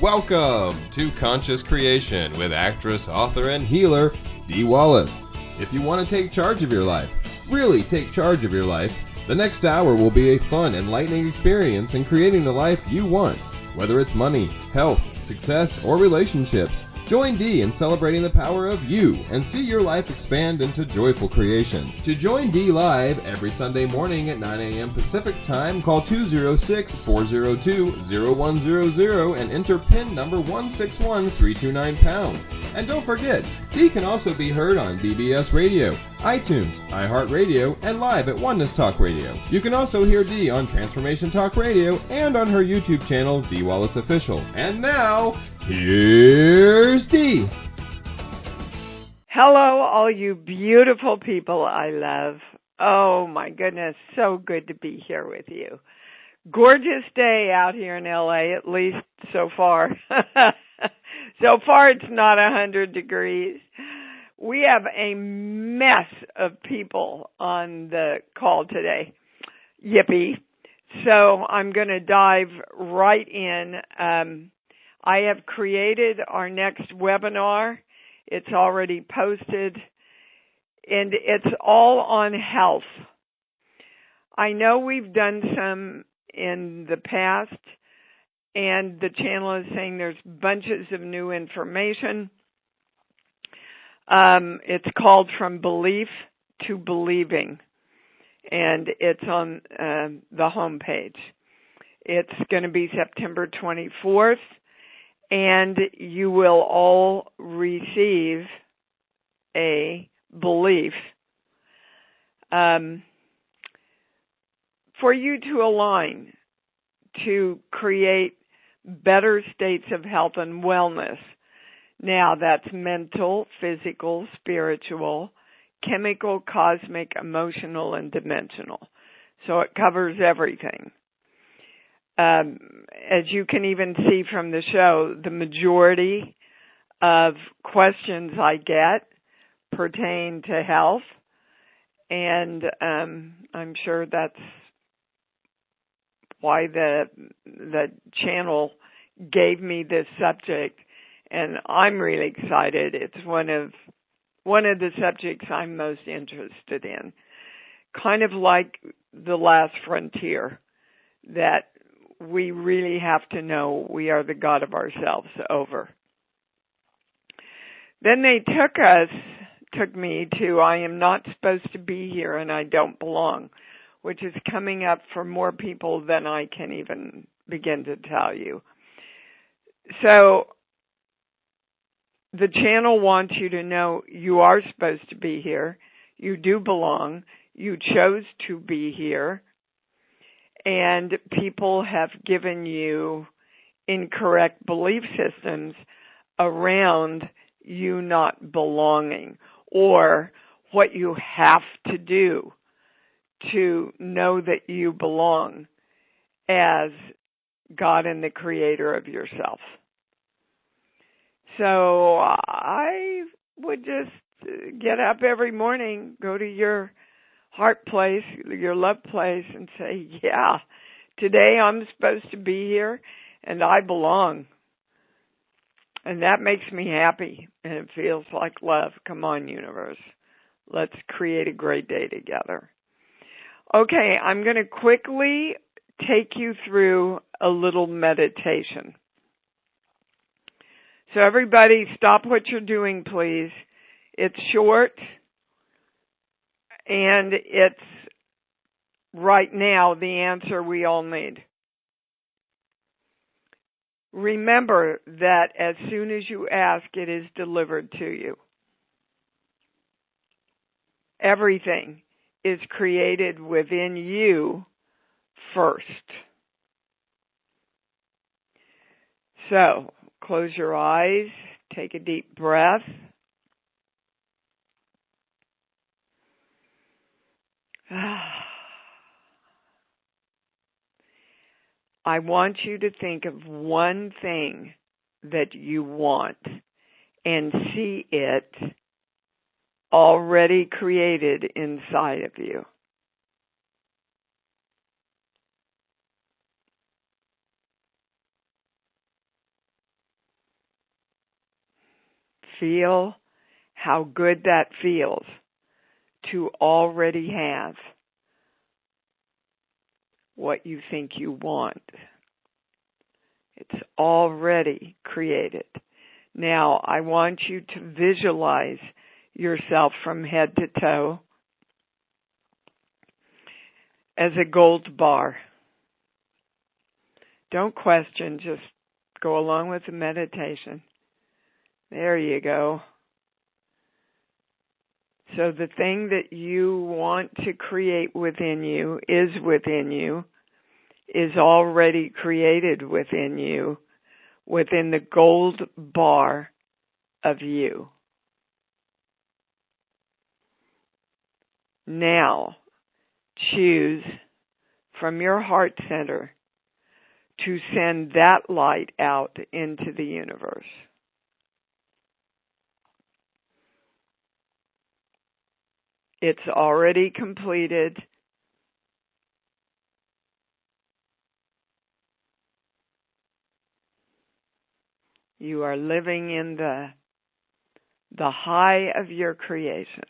Welcome to Conscious Creation with actress, author, and healer, Dee Wallace. If you want to take charge of your life, really take charge of your life, the next hour will be a fun, enlightening experience in creating the life you want. Whether it's money, health, success, or relationships, join Dee in celebrating the power of you and see your life expand into joyful creation. To join Dee live every Sunday morning at 9 a.m. Pacific Time, call 206-402-0100 and enter PIN number 161329#. And don't forget, Dee can also be heard on BBS Radio, iTunes, iHeartRadio, and live at Oneness Talk Radio. You can also hear Dee on Transformation Talk Radio and on her YouTube channel, Dee Wallace Official. And now, here's Dee. Hello, all you beautiful people I love. Oh, my goodness, so good to be here with you. Gorgeous day out here in LA, at least so far. So far, it's not 100 degrees. We have a mess of people on the call today. Yippee. So I'm going to dive right in. I have created our next webinar. It's already posted, and it's all on health. I know we've done some in the past, and the channel is saying there's bunches of new information. It's called From Belief to Believing, and it's on the homepage. It's going to be September 24th, and you will all receive a belief for you to align to create better states of health and wellness. Now, that's mental, physical, spiritual, chemical, cosmic, emotional, and dimensional. So it covers everything. As you can even see from the show, the majority of questions I get pertain to health, and I'm sure that's why the channel gave me this subject, and I'm really excited. It's one of the subjects I'm most interested in, kind of like the last frontier, that we really have to know we are the God of ourselves over. Then they took me to I am not supposed to be here and I don't belong, which is coming up for more people than I can even begin to tell you. So the channel wants you to know you are supposed to be here. You do belong. You chose to be here. And people have given you incorrect belief systems around you not belonging, or what you have to do to know that you belong as God and the creator of yourself. So I would just get up every morning, go to your heart place, your love place, and say, yeah, today I'm supposed to be here and I belong. And that makes me happy, and it feels like love. Come on, universe. Let's create a great day together. Okay, I'm going to quickly take you through a little meditation. So everybody, stop what you're doing, please. It's short, and it's right now the answer we all need. Remember that as soon as you ask, it is delivered to you. Everything is created within you first. So, close your eyes, take a deep breath. I want you to think of one thing that you want and see it already created inside of you. feel how good that feels to already have what you think you want. It's already created. Now, I want you to visualize yourself from head to toe as a gold bar. Don't question, just go along with the meditation. There you go. So the thing that you want to create within you, is already created within you, within the gold bar of you. Now, choose from your heart center to send that light out into the universe. It's already completed. You are living in the high of your creation.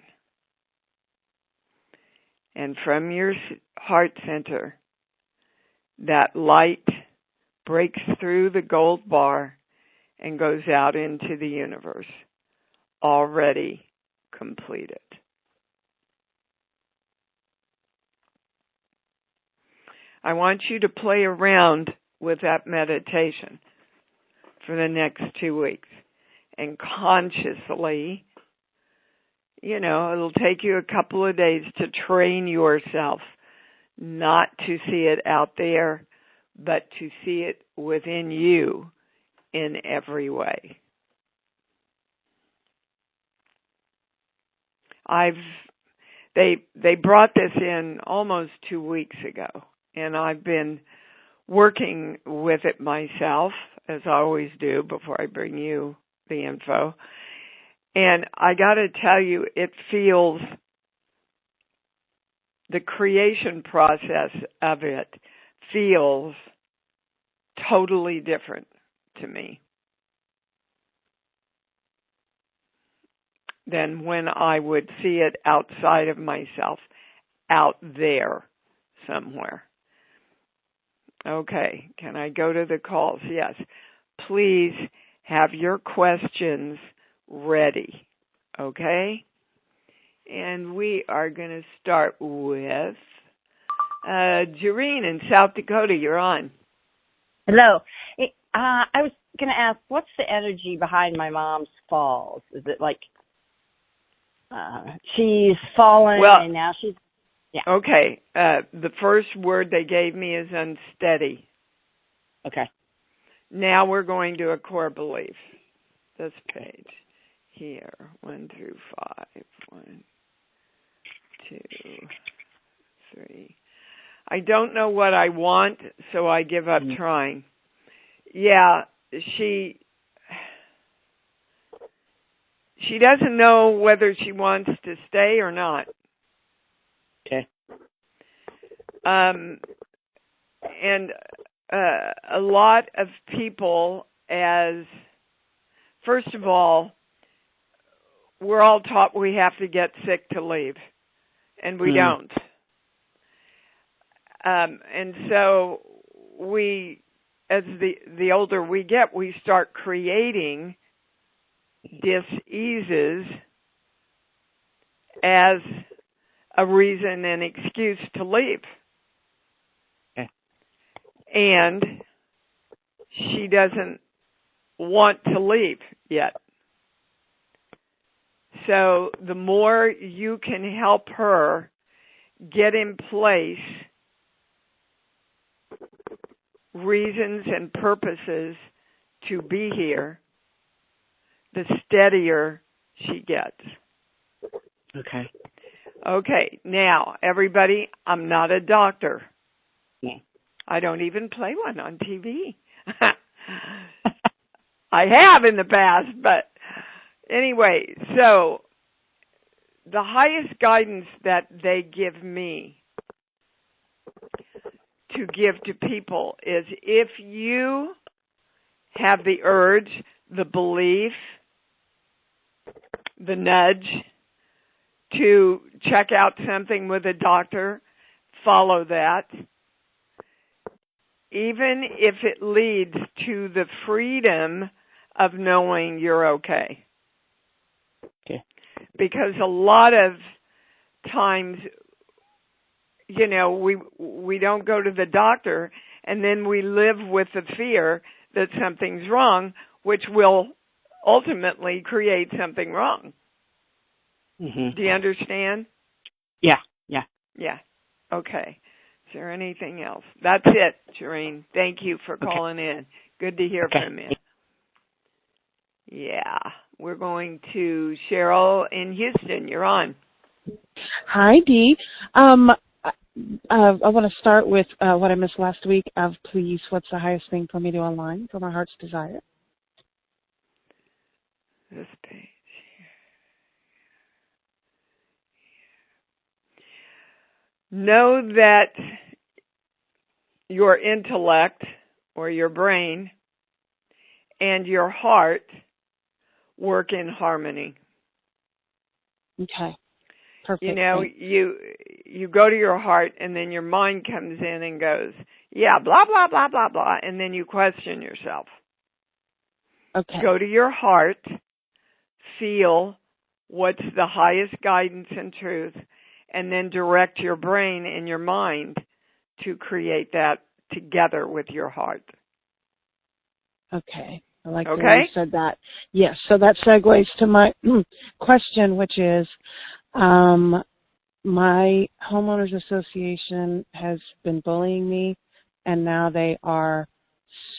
And from your heart center, that light breaks through the gold bar and goes out into the universe, already completed. I want you to play around with that meditation for the next 2 weeks. And consciously, it'll take you a couple of days to train yourself not to see it out there, but to see it within you in every way. They brought this in almost 2 weeks ago, and I've been working with it myself, as I always do before I bring you the info. And I got to tell you, it feels, the creation process of it feels totally different to me than when I would see it outside of myself, out there somewhere. Okay, can I go to the calls? Yes. Please have your questions ready, okay? And we are going to start with Jareen in South Dakota. You're on. Hello. I was going to ask, what's the energy behind my mom's falls? Is it like she's fallen and now she's... Yeah. Okay. The first word they gave me is unsteady. Okay. Now we're going to a core belief. This page here, 1 through 5. 1, 2, 3. I don't know what I want, so I give up trying. Yeah, she doesn't know whether she wants to stay or not. Okay. And a lot of people, first of all, we're all taught we have to get sick to leave, and we don't. And so we, as the older we get, we start creating dis-eases as a reason and excuse to leave. Okay. And she doesn't want to leave yet. So the more you can help her get in place reasons and purposes to be here, the steadier she gets. Okay. Okay, now, everybody, I'm not a doctor. Yeah. I don't even play one on TV. I have in the past, but anyway, so the highest guidance that they give me to give to people is, if you have the urge, the belief, the nudge to check out something with a doctor, follow that. Even if it leads to the freedom of knowing you're okay. Okay. Because a lot of times, you know, we don't go to the doctor, and then we live with the fear that something's wrong, which will ultimately create something wrong. Mm-hmm. Do you understand? Yeah. Yeah. Okay. Is there anything else? That's it, Shireen. Thank you for calling in. Good to hear from you. Yeah. We're going to Cheryl in Houston. You're on. Hi, Dee. I want to start with what I missed last week of please, what's the highest thing for me to align for my heart's desire? This page here. Know that your intellect or your brain and your heart work in harmony. Okay. Perfect. You know, you go to your heart and then your mind comes in and goes, yeah, blah, blah, blah, blah, blah, and then you question yourself. Okay. Go to your heart, feel what's the highest guidance and truth, and then direct your brain and your mind to create that together with your heart. Okay. I like the way you said that. Yes. So that segues to my question, which is, my homeowners association has been bullying me, and now they are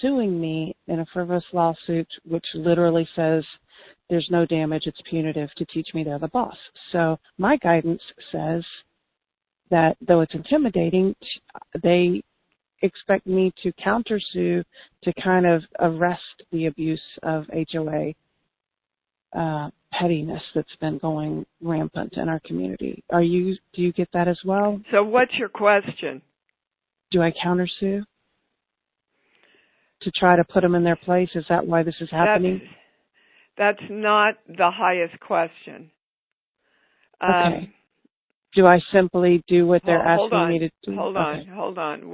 suing me in a frivolous lawsuit, which literally says there's no damage, it's punitive, to teach me they're the boss. So my guidance says that though it's intimidating, they expect me to countersue to kind of arrest the abuse of HOA pettiness that's been going rampant in our community. Do you get that as well? So what's your question? Do I countersue to try to put them in their place? Is that why this is happening? That's not the highest question. Okay. Do I simply do what they're asking me to do? Hold on.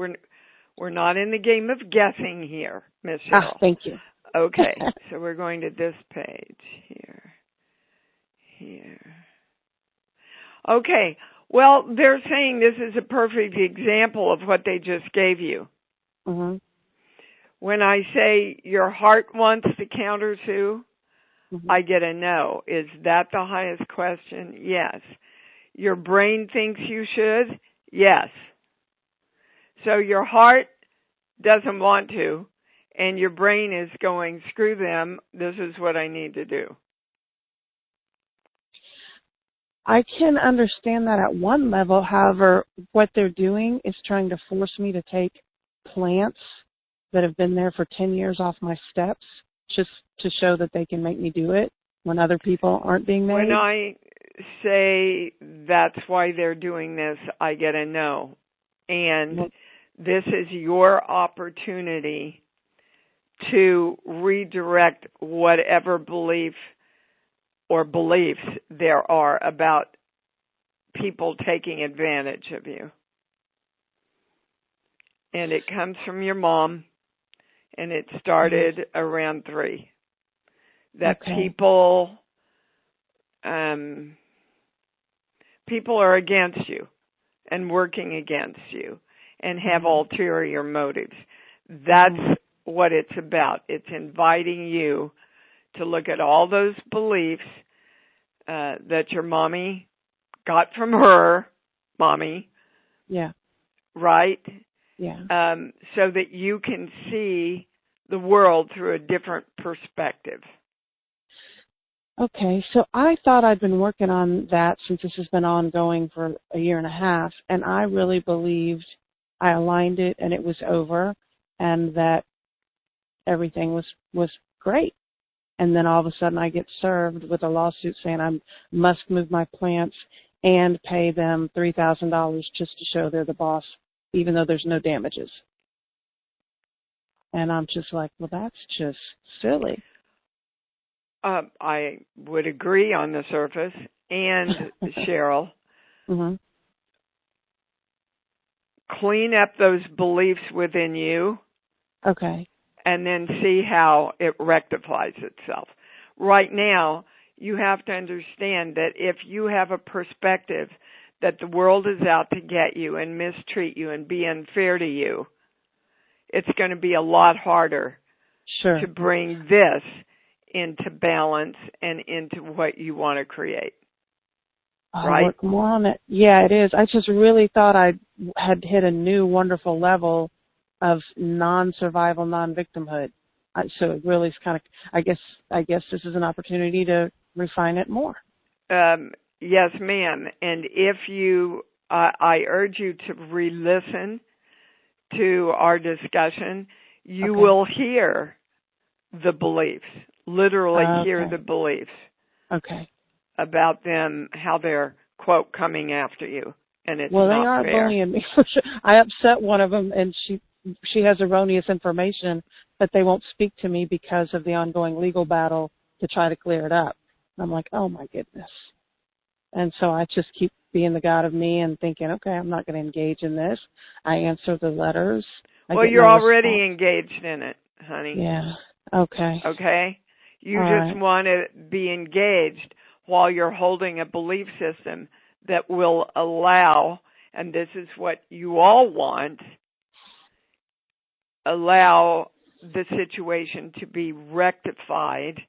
We're not in the game of guessing here, Miss Cheryl. Thank you. Okay, so we're going to this page here. Okay, well, they're saying this is a perfect example of what they just gave you. Mm-hmm. When I say your heart wants to countersue, I get a no. Is that the highest question? Yes. Your brain thinks you should? Yes. So your heart doesn't want to, and your brain is going, screw them, this is what I need to do. I can understand that at one level. However, what they're doing is trying to force me to take plants that have been there for 10 years off my steps just to show that they can make me do it when other people aren't being made. When I say that's why they're doing this, I get a no. And this is your opportunity to redirect whatever belief or beliefs there are about people taking advantage of you. And it comes from your mom, and it started around 3. That people are against you and working against you and have ulterior motives. That's what it's about. It's inviting you to look at all those beliefs that your mommy got from her mommy. Yeah. Right? Yeah. So that you can see the world through a different perspective. Okay, so I thought I'd been working on that since this has been ongoing for a year and a half, and I really believed I aligned it and it was over and that everything was great. And then all of a sudden I get served with a lawsuit saying I must move my plants and pay them $3,000 just to show they're the boss, even though there's no damages. And I'm just like, well, that's just silly. I would agree on the surface. And Cheryl, Mm-hmm. clean up those beliefs within you Okay. and then see how it rectifies itself. Right now, you have to understand that if you have a perspective that the world is out to get you and mistreat you and be unfair to you, it's going to be a lot harder Sure. to bring this into balance and into what you want to create. I'll Right? work more on it. Yeah, it is. I just really thought I had hit a new wonderful level of non-survival, non-victimhood. So it really is kind of, I guess this is an opportunity to refine it more. Yes, ma'am. And if you, I urge you to re-listen to our discussion. You Okay. will hear the beliefs, literally hear the beliefs Okay. about them, how they're, quote, coming after you. And it's Well, they not are fair. bullying me for sure. I upset one of them, and she has erroneous information, but they won't speak to me because of the ongoing legal battle to try to clear it up. I'm like, oh my goodness. And so I just keep being the God of me and thinking, okay, I'm not going to engage in this. I answer the letters. Well, you're already engaged in it, honey. Yeah. Okay. Okay? You All just right. want to be engaged while you're holding a belief system that will allow, and this is what you all want, allow the situation to be rectified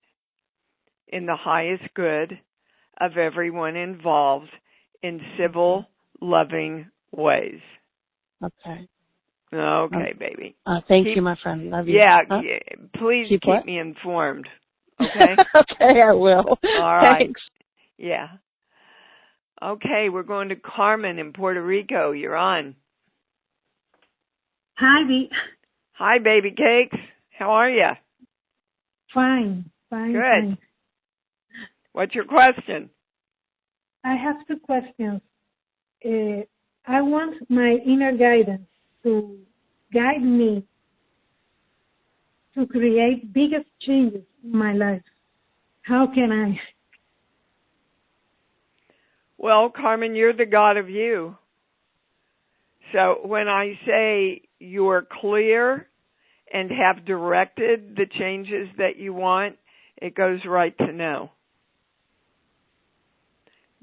in the highest good of everyone involved in civil, loving ways. Okay. Okay, baby. Thank you, my friend. Love you. Yeah, Huh? please Keep keep what? me informed. Okay? Okay, I will. All right. Thanks. Yeah. Okay, we're going to Carmen in Puerto Rico. You're on. Hi, B. Hi, baby cakes. How are you? Fine. Good. Fine. What's your question? I have two questions. I want my inner guidance to guide me to create biggest changes in my life. How can I? Well, Carmen, you're the God of you. So when I say you're clear and have directed the changes that you want, it goes right to no.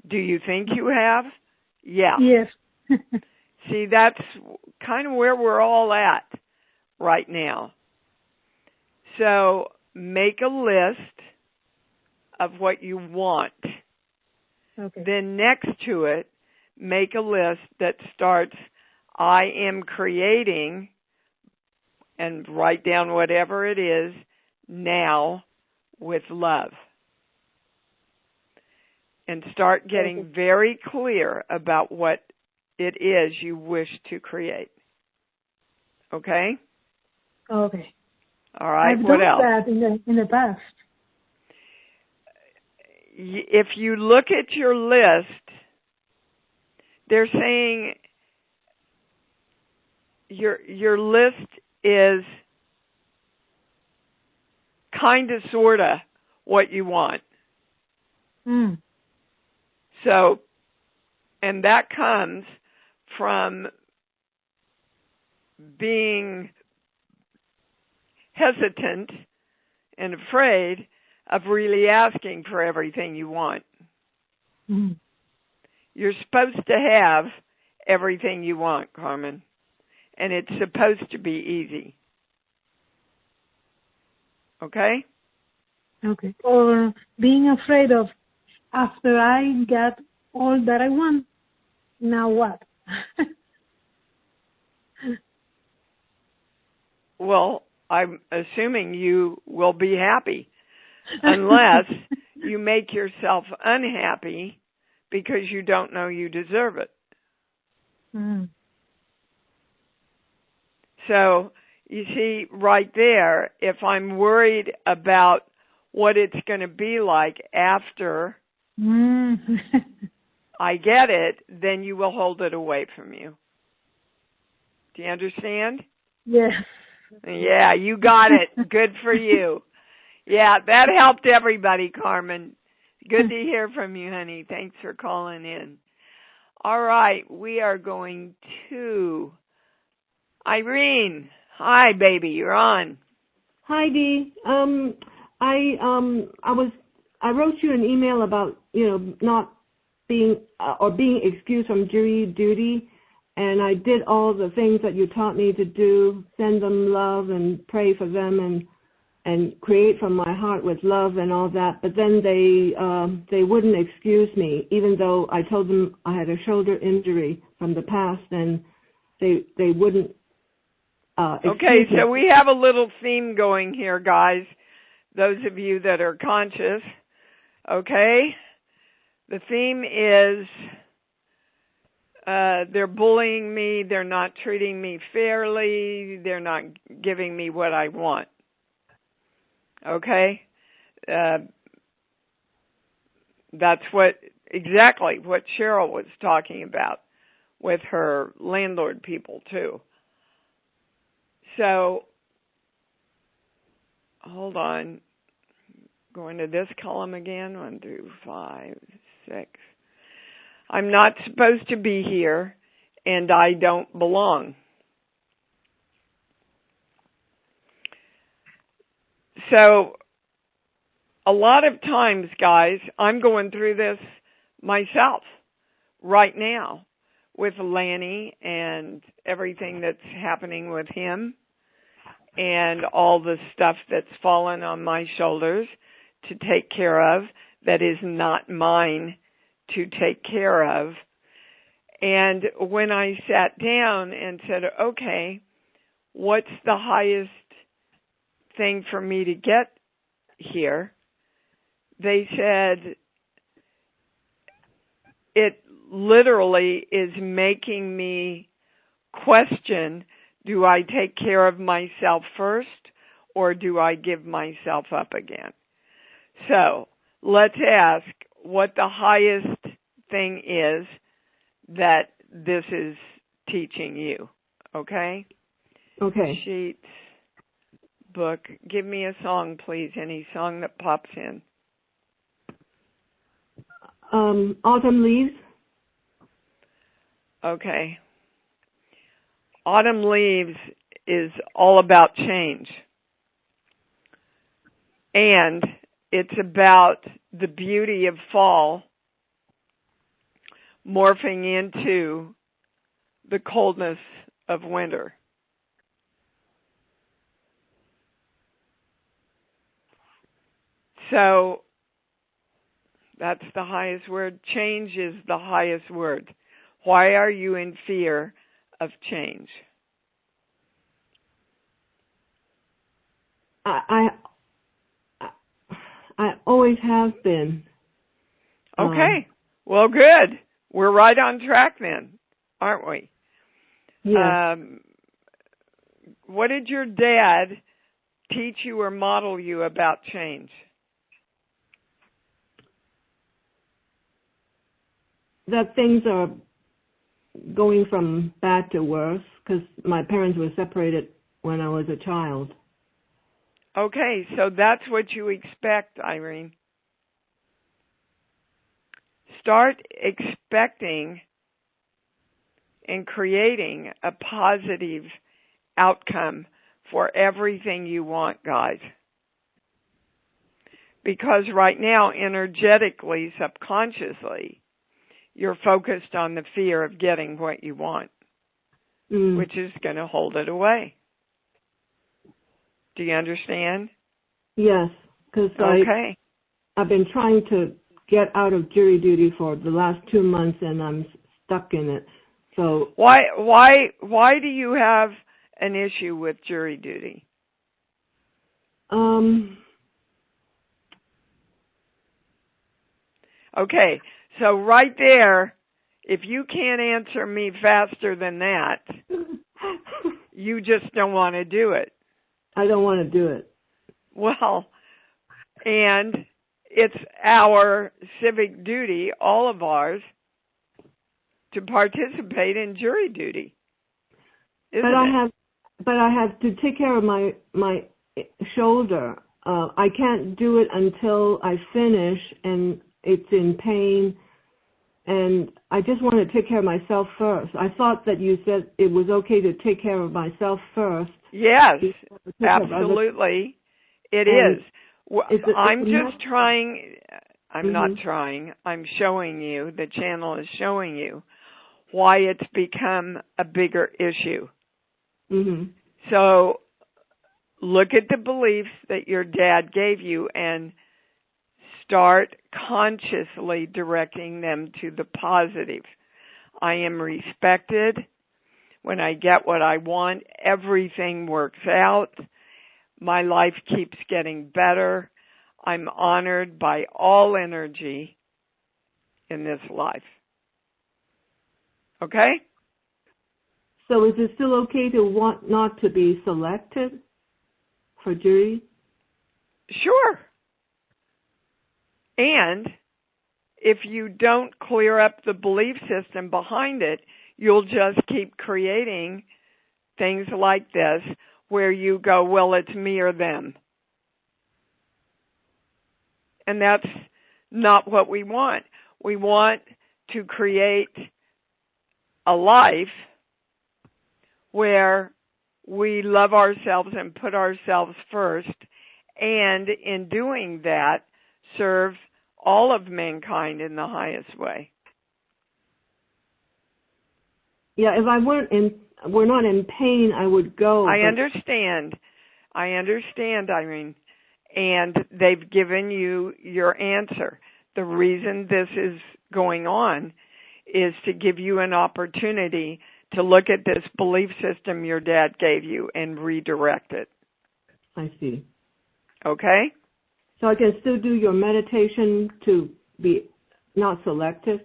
Do you think you have? Yeah. Yes. See, that's kind of where we're all at right now. So make a list of what you want. Okay. Then next to it, make a list that starts, I am creating, and write down whatever it is now with love. And start getting very clear about what it is you wish to create. Okay? Okay. All right, I've what done else? that in the past. If you look at your list, they're saying your list is kind of, sort of what you want. Mm. So, and that comes from being hesitant and afraid of really asking for everything you want. Mm. You're supposed to have everything you want, Carmen, and it's supposed to be easy. Okay? Okay. Or being afraid of, after I got all that I want, now what? Well, I'm assuming you will be happy unless you make yourself unhappy because you don't know you deserve it. Mm. So, you see, right there, if I'm worried about what it's going to be like after I get it, then you will hold it away from you. Do you understand? Yes. Yeah, you got it. Good for you. Yeah, that helped everybody, Carmen. Good to hear from you, honey. Thanks for calling in. All right, we are going to Irene. Hi, baby, you're on. Hi, Dee. I wrote you an email about not being or being excused from jury duty, and I did all the things that you taught me to do: send them love and pray for them and create from my heart with love and all that. But then they wouldn't excuse me, even though I told them I had a shoulder injury from the past, and they wouldn't. Okay, so we have a little theme going here, guys. Those of you that are conscious, okay? The theme is they're bullying me, they're not treating me fairly, they're not giving me what I want. Okay? That's exactly what Cheryl was talking about with her landlord people, too. So, hold on. Going to this column again. 1 through 5, 6. I'm not supposed to be here, and I don't belong. So, a lot of times, guys, I'm going through this myself right now with Lanny and everything that's happening with him and all the stuff that's fallen on my shoulders to take care of that is not mine to take care of. And when I sat down and said, okay, what's the highest thing for me to get here? They said, it literally is making me question, do I take care of myself first or do I give myself up again? So let's ask what the highest thing is that this is teaching you, okay? Okay. Sheets, book. Give me a song, please, any song that pops in. Autumn Leaves. Okay. Autumn Leaves is all about change. And it's about the beauty of fall morphing into the coldness of winter. So that's the highest word. Change is the highest word. Why are you in fear of change? I always have been. Okay. Well, good. We're right on track then, aren't we? Yeah. What did your dad teach you or model you about change? That things are going from bad to worse because my parents were separated when I was a child. Okay, so that's what you expect, Irene. Start expecting and creating a positive outcome for everything you want, guys. Because right now, energetically, subconsciously, you're focused on the fear of getting what you want, which is going to hold it away. Do you understand? Yes, because I've been trying to get out of jury duty for the last 2 months, and I'm stuck in it. So why do you have an issue with jury duty? Okay, so right there, if you can't answer me faster than that, you just don't want to do it. I don't want to do it. Well, and it's our civic duty, all of ours, to participate in jury duty. But I have to take care of my shoulder. I can't do it until I finish, and it's in pain. And I just want to take care of myself first. I thought that you said it was okay to take care of myself first. Yes, absolutely. It is. I'm just trying. I'm not trying. I'm showing you, the channel is showing you why it's become a bigger issue. Mm-hmm. So look at the beliefs that your dad gave you and start consciously directing them to the positive. I am respected. When I get what I want, everything works out. My life keeps getting better. I'm honored by all energy in this life. Okay? So is it still okay to want not to be selected for jury? Sure. And if you don't clear up the belief system behind it, you'll just keep creating things like this where you go, well, it's me or them. And that's not what we want. We want to create a life where we love ourselves and put ourselves first, and in doing that, serve all of mankind in the highest way. Yeah, if we're not in pain, I would go. I understand, Irene. And they've given you your answer. The reason this is going on is to give you an opportunity to look at this belief system your dad gave you and redirect it. I see. Okay? So I can still do your meditation to be not selective?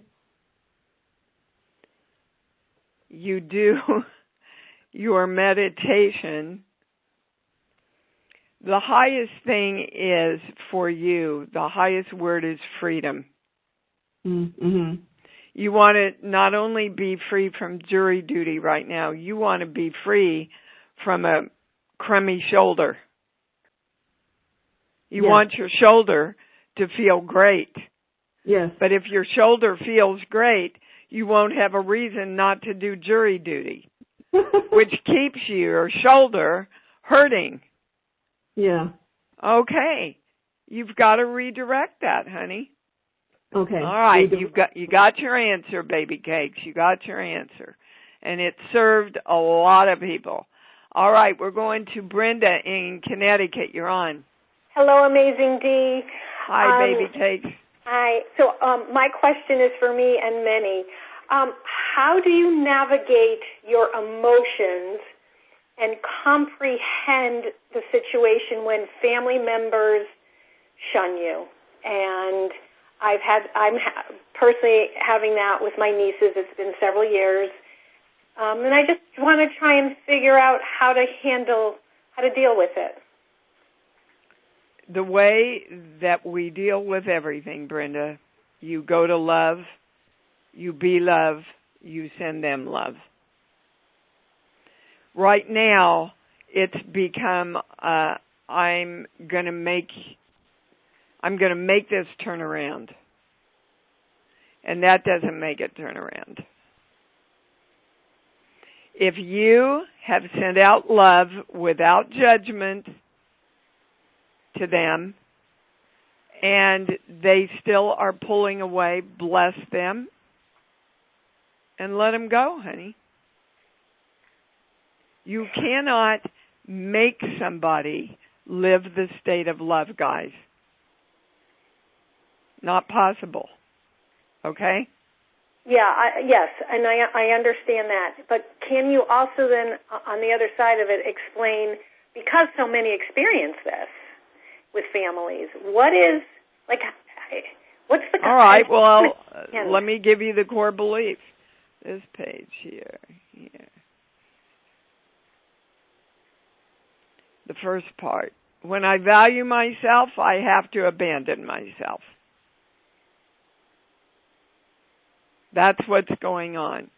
You do your meditation. The highest thing is for you, the highest word is freedom. Mm-hmm. You want to not only be free from jury duty right now, you want to be free from a crummy shoulder. You want your shoulder to feel great. Yes. But if your shoulder feels great, you won't have a reason not to do jury duty, which keeps your shoulder hurting. Yeah. Okay. You've got to redirect that, honey. Okay. All right. You got your answer, baby cakes. You got your answer. And it served a lot of people. All right. We're going to Brenda in Connecticut. You're on. Hello, Amazing Dee. Hi, baby cakes. Hi. So my question is for me and many. How do you navigate your emotions and comprehend the situation when family members shun you? And I'm personally having that with my nieces. It's been several years. And I just want to try and figure out how to deal with it. The way that we deal with everything, Brenda, you go to love, you be love, you send them love. Right now, it's become I'm going to make this turn around, and that doesn't make it turn around. If you have sent out love without judgment to them, and they still are pulling away, bless them, and let them go, honey. You cannot make somebody live the state of love, guys. Not possible. Okay? Yeah, yes, and I understand that. But can you also then, on the other side of it, explain, because so many experience this with families, what's the... All right, well, let me give you the core belief. This page here. The first part. When I value myself, I have to abandon myself. That's what's going on.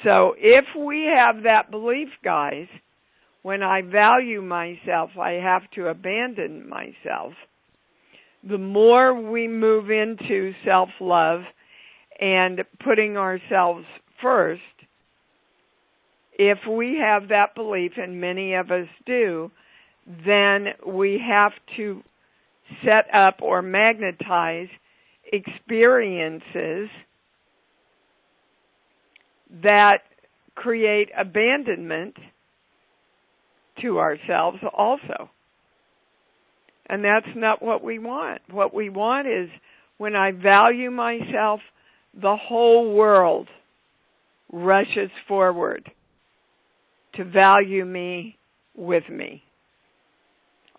So if we have that belief, guys, when I value myself, I have to abandon myself. The more we move into self-love and putting ourselves first, if we have that belief, and many of us do, then we have to set up or magnetize experiences that create abandonment to ourselves also. And that's not what we want. What we want is, when I value myself, the whole world rushes forward to value me with me.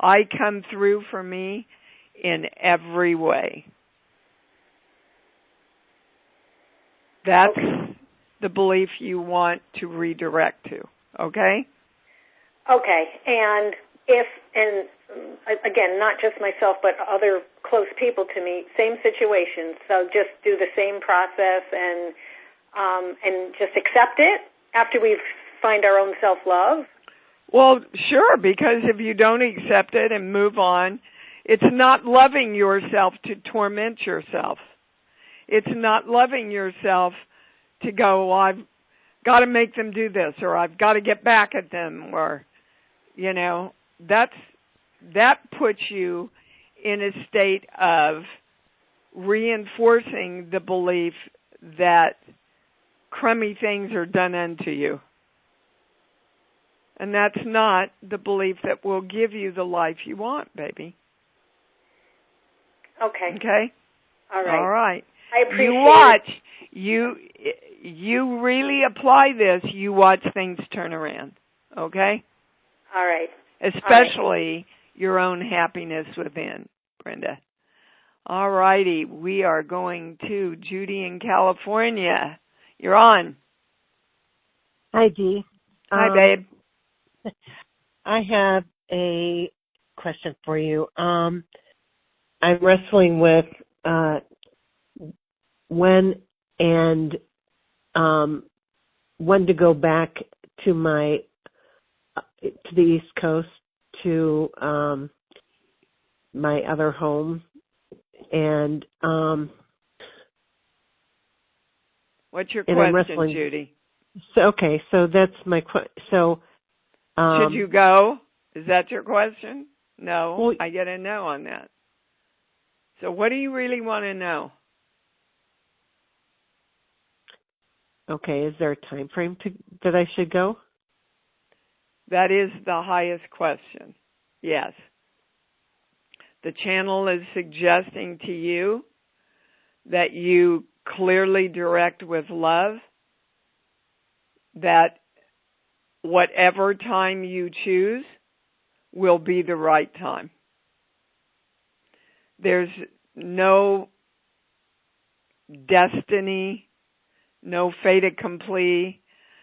I come through for me in every way. That's the belief you want to redirect to, okay? Okay, and if, and again, not just myself, but other close people to me, same situation, so just do the same process and just accept it after we find our own self-love? Well, sure, because if you don't accept it and move on, it's not loving yourself to torment yourself. It's not loving yourself to go, well, I've got to make them do this, or I've got to get back at them, or, you know, that puts you in a state of reinforcing the belief that crummy things are done unto you. And that's not the belief that will give you the life you want, baby. Okay. Okay? All right. All right. I appreciate you watch. You really apply this, you watch things turn around. Okay? All right. Especially your own happiness within, Brenda. All righty. We are going to Judy in California. You're on. Hi, Dee. Hi, babe. I have a question for you. I'm wrestling with when to go back to the East Coast, to my other home, and what's your question, Judy? So that's my question. So. Should you go? Is that your question? No, well, I get a no on that. So what do you really want to know? Okay, is there a time frame that I should go? That is the highest question. Yes. The channel is suggesting to you that you clearly direct with love, that whatever time you choose will be the right time. There's no destiny, no fait accompli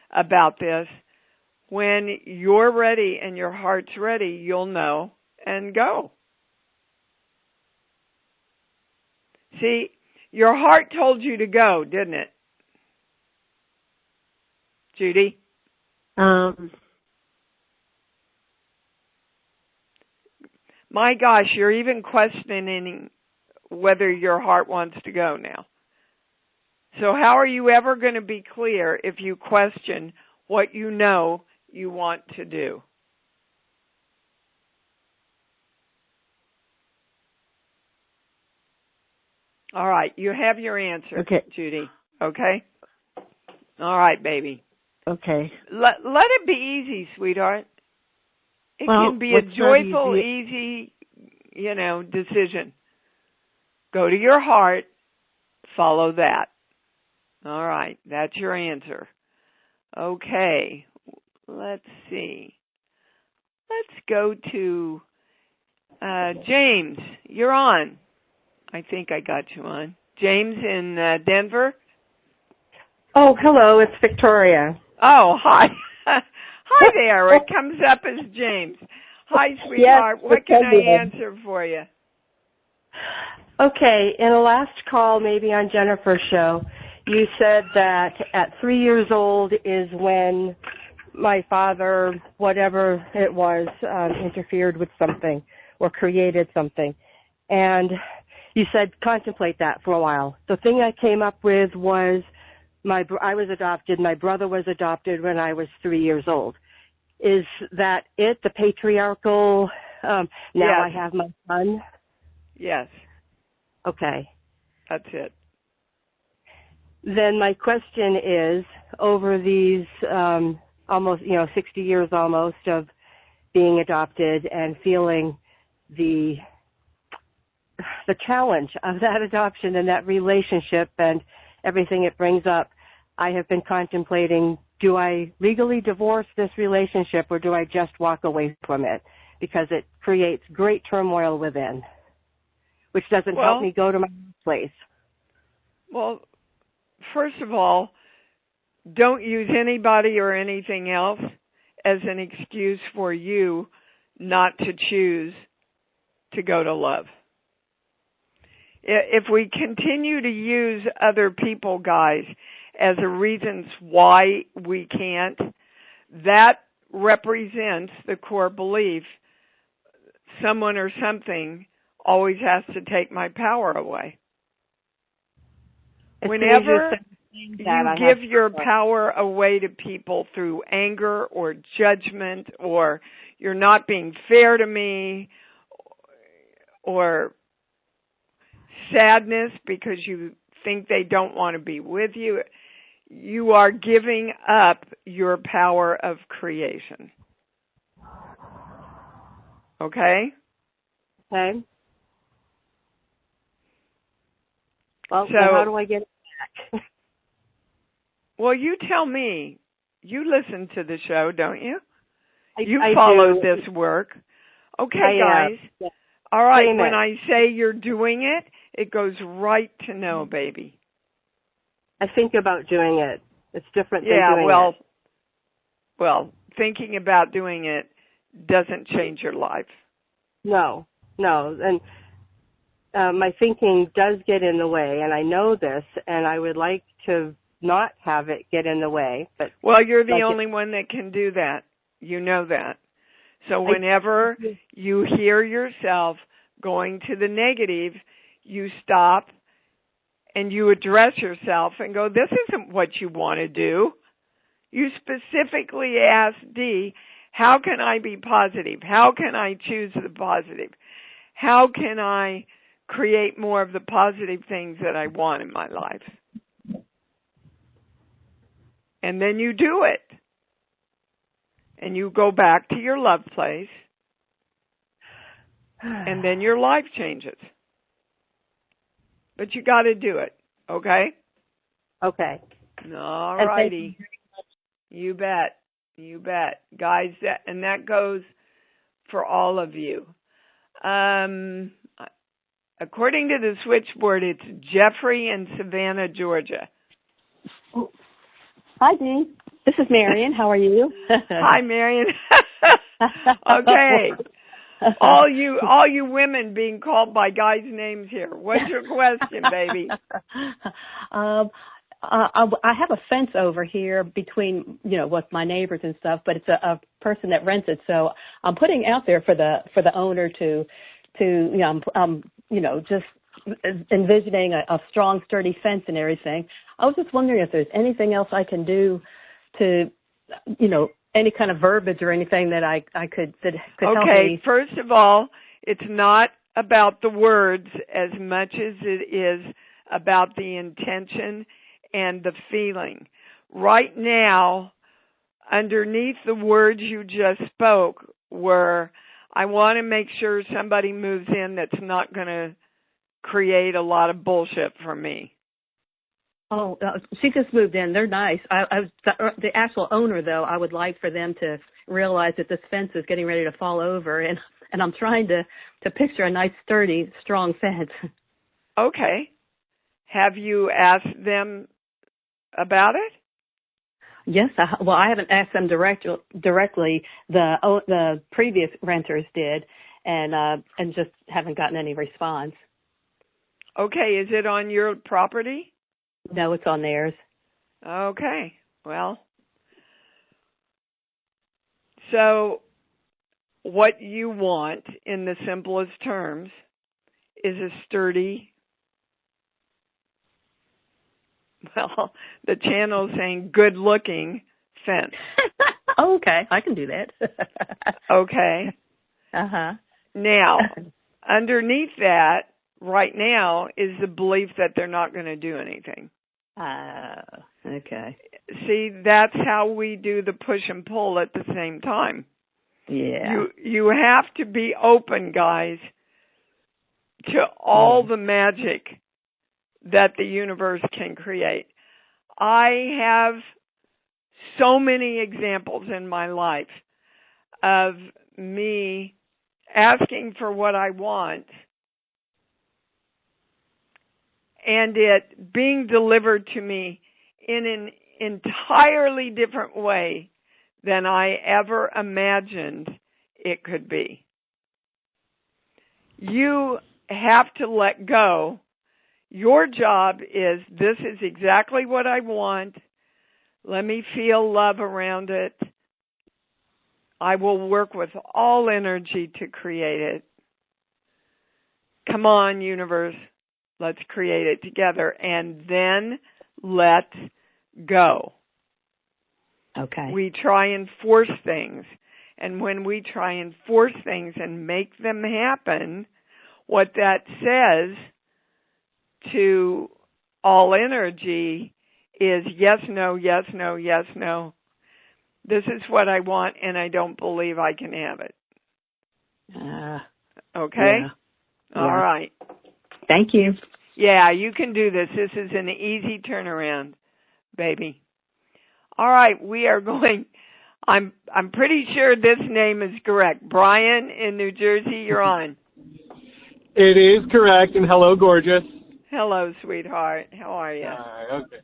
about this. When you're ready and your heart's ready, you'll know and go. See, your heart told you to go, didn't it? Judy? My gosh, you're even questioning whether your heart wants to go now. So how are you ever going to be clear if you question what you know you want to do? All right, you have your answer, okay. Judy. Okay? All right, baby. Okay. Let it be easy, sweetheart. It can be a joyful, easy, decision. Go to your heart. Follow that. All right. That's your answer. Okay. Let's see. Let's go to James. You're on. I think I got you on. James in Denver? Oh, hello. It's Victoria. Oh, hi. Hi there. It comes up as James. Hi, sweetheart. Yes, what can I answer for you? Okay. In a last call, maybe on Jennifer's show, you said that at 3 years old is when my father, whatever it was, interfered with something or created something. And you said contemplate that for a while. The thing I came up with was I was adopted. My brother was adopted when I was 3 years old. Is that it? The patriarchal? Now yes. I have my son. Yes. Okay. That's it. Then my question is, over these almost 60 years almost of being adopted and feeling the challenge of that adoption and that relationship and everything it brings up, I have been contemplating, do I legally divorce this relationship or do I just walk away from it? Because it creates great turmoil within, which doesn't help me go to my place. Well, first of all, don't use anybody or anything else as an excuse for you not to choose to go to love. If we continue to use other people, guys, as a reasons why we can't, that represents the core belief someone or something always has to take my power away. Whenever you give your power away to people through anger or judgment, or you're not being fair to me, or sadness because you think they don't want to be with you, you are giving up your power of creation. Okay? Okay. Well, so how do I get it back? Well, you tell me. You listen to the show, don't you? You I follow do. this work. Okay, guys. Yeah. All right, Amen. when I say you're doing it, it goes right to no, baby. I think about doing it. It's different than doing it. Well, thinking about doing it doesn't change your life. No. And my thinking does get in the way, and I know this, and I would like to not have it get in the way. But you're the only one that can do that. You know that. So whenever you hear yourself going to the negative, you stop and you address yourself and go, this isn't what you want to do. You specifically ask D, how can I be positive? How can I choose the positive? How can I create more of the positive things that I want in my life? And then you do it. And you go back to your love place. And then your life changes. But you got to do it, okay? Okay. All righty. You bet. Guys, that goes for all of you. According to the switchboard, it's Jeffrey in Savannah, Georgia. Oh. Hi, Dee. This is Marion. How are you? Hi, Marion. Okay. All you women being called by guys' names here. What's your question, baby? I have a fence over here between, with my neighbors and stuff, but it's a person that rents it. So I'm putting out there for the owner to just envisioning a strong, sturdy fence and everything. I was just wondering if there's anything else I can do to, any kind of verbiage or anything that I could help me. Okay, first of all, it's not about the words as much as it is about the intention and the feeling. Right now, underneath the words you just spoke were, I want to make sure somebody moves in that's not going to create a lot of bullshit for me. Oh, she just moved in. They're nice. The actual owner, though, I would like for them to realize that this fence is getting ready to fall over, and I'm trying to picture a nice, sturdy, strong fence. Okay. Have you asked them about it? Yes. I haven't asked them directly. The previous renters did, and just haven't gotten any response. Okay. Is it on your property? No, it's on theirs. Okay. Well, So what you want, in the simplest terms, is a sturdy, well, the channel is saying good-looking fence. Oh, okay, I can do that. Okay. Uh-huh. Now, underneath that, right now, is the belief that they're not going to do anything. Okay. See, that's how we do the push and pull at the same time. Yeah. You have to be open, guys, to all the magic that the universe can create. I have so many examples in my life of me asking for what I want and it being delivered to me in an entirely different way than I ever imagined it could be. You have to let go. Your job is, this is exactly what I want. Let me feel love around it. I will work with all energy to create it. Come on, universe. Let's create it together. And then let go. Okay. We try and force things. And when we try and force things and make them happen, what that says to all energy is yes, no, yes, no, yes, no. This is what I want, and I don't believe I can have it. Okay? Yeah. All right. Thank you. Yeah, you can do this. This is an easy turnaround, baby. All right, we are going. I'm pretty sure this name is correct. Brian in New Jersey, you're on. It is correct, and hello, gorgeous. Hello, sweetheart. How are you? Okay.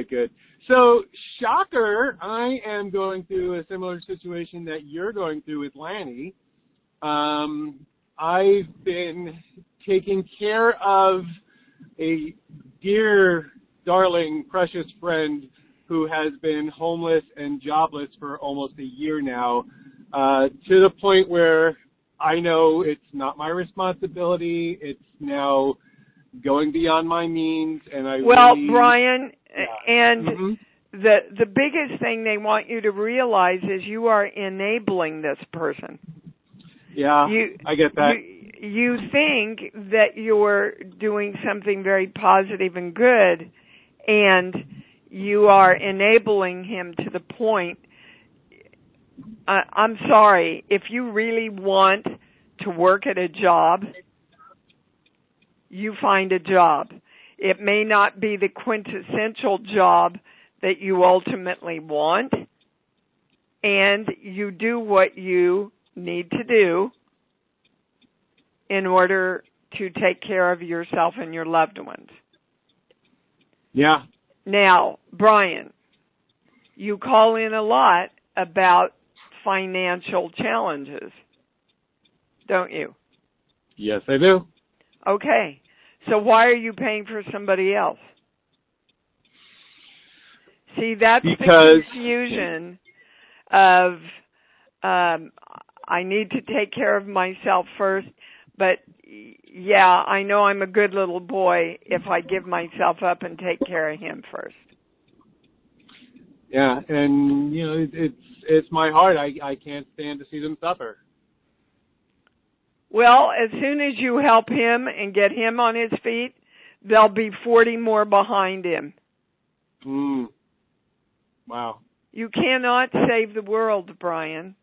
Good. So, shocker, I am going through a similar situation that you're going through with Lanny. I've been taking care of a dear, darling, precious friend who has been homeless and jobless for almost a year now, to the point where I know it's not my responsibility. It's now going beyond my means, and Brian, and the biggest thing they want you to realize is you are enabling this person. Yeah, I get that. You think that you're doing something very positive and good, and you are enabling him to the point. I'm sorry, if you really want to work at a job, you find a job. It may not be the quintessential job that you ultimately want, and you do what you need to do in order to take care of yourself and your loved ones. Yeah. Now, Brian, you call in a lot about financial challenges, don't you? Yes, I do. Okay. So why are you paying for somebody else? See, that's the confusion of I need to take care of myself first, but yeah, I know I'm a good little boy if I give myself up and take care of him first. Yeah, and you know, it's my heart. I can't stand to see them suffer. Well, as soon as you help him and get him on his feet, there'll be 40 more behind him. Wow. You cannot save the world, Brian.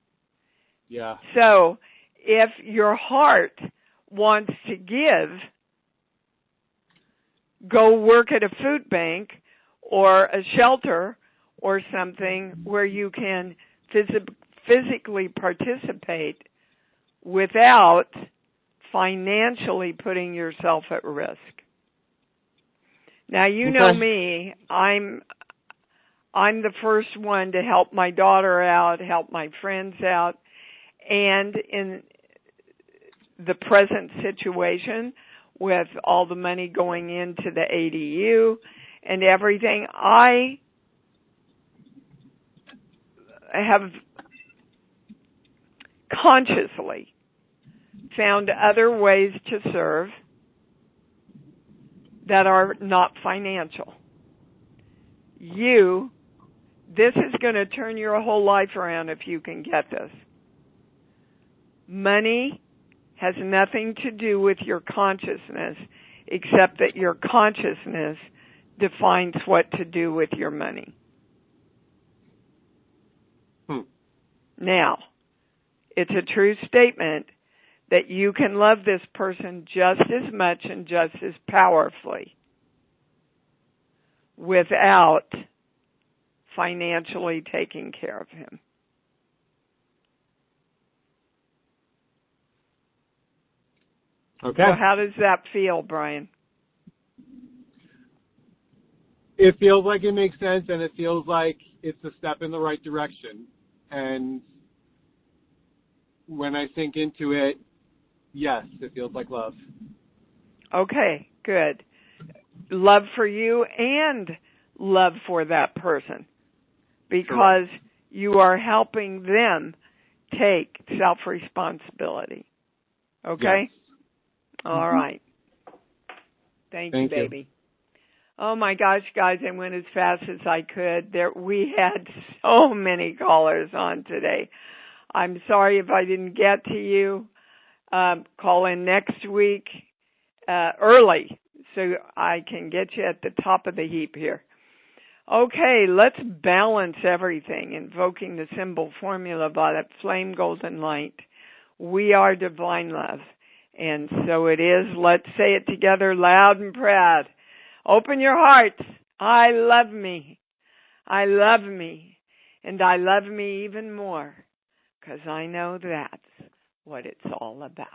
Yeah. So, if your heart wants to give, go work at a food bank or a shelter or something where you can physically participate without financially putting yourself at risk. Now, you know me, I'm the first one to help my daughter out, help my friends out, and in the present situation with all the money going into the ADU and everything, I have consciously found other ways to serve that are not financial. This is going to turn your whole life around if you can get this. Money has nothing to do with your consciousness except that your consciousness defines what to do with your money. Now, it's a true statement that you can love this person just as much and just as powerfully without financially taking care of him. Okay. So how does that feel, Brian? It feels like it makes sense, and it feels like it's a step in the right direction. And when I think into it, yes, it feels like love. Okay, good. Love for you and love for that person, because you are helping them take self-responsibility. Okay? Yes. All right. Thank you, baby. Oh my gosh, guys, I went as fast as I could. We had so many callers on today. I'm sorry if I didn't get to you. Call in next week early so I can get you at the top of the heap here. Okay, let's balance everything, invoking the symbol formula by that flame golden light. We are divine love. And so it is. Let's say it together loud and proud. Open your hearts. I love me. I love me. And I love me even more, because I know that's what it's all about.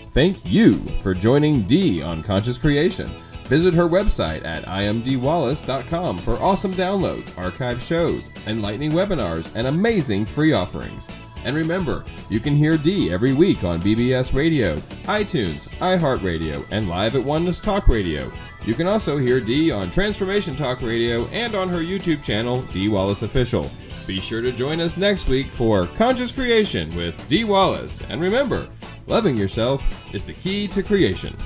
Thank you for joining Dee on Conscious Creation. Visit her website at imdwallace.com for awesome downloads, archived shows, enlightening webinars, and amazing free offerings. And remember, you can hear Dee every week on BBS Radio, iTunes, iHeartRadio, and live at Oneness Talk Radio. You can also hear Dee on Transformation Talk Radio and on her YouTube channel, Dee Wallace Official. Be sure to join us next week for Conscious Creation with Dee Wallace. And remember, loving yourself is the key to creation.